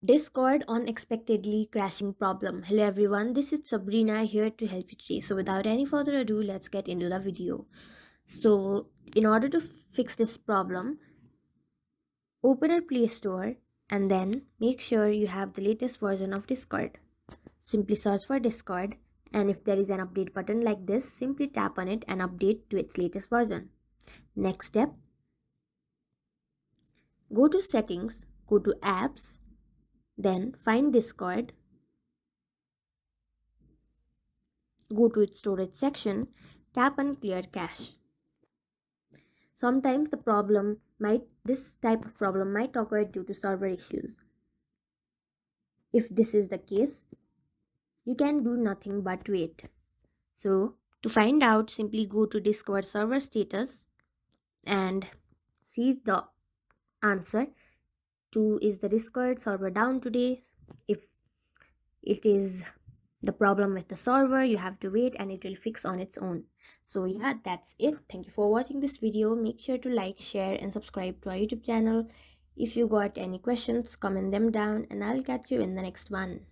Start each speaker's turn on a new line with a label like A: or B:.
A: Discord unexpectedly crashing problem. Hello everyone, this is Sabrina here to help you today. So without any further ado, let's get into the video. So in order to fix this problem, open our Play Store and then make sure you have the latest version of Discord. Simply search for Discord, and if there is an update button like this, simply tap on it and update to its latest version. Next step, go to settings, go to apps, then find Discord, go to its storage section, tap on clear cache. Sometimes this type of problem might occur due to server issues. If this is the case, you can do nothing but wait. So to find out, simply go to Discord server status and see the answer to is the Discord server down today. If it is the problem with the server, you have to wait and it will fix on its own. So yeah, that's it. Thank you for watching this video. Make sure to like, share and subscribe to our YouTube channel. If you got any questions, comment them down and I'll catch you in the next one.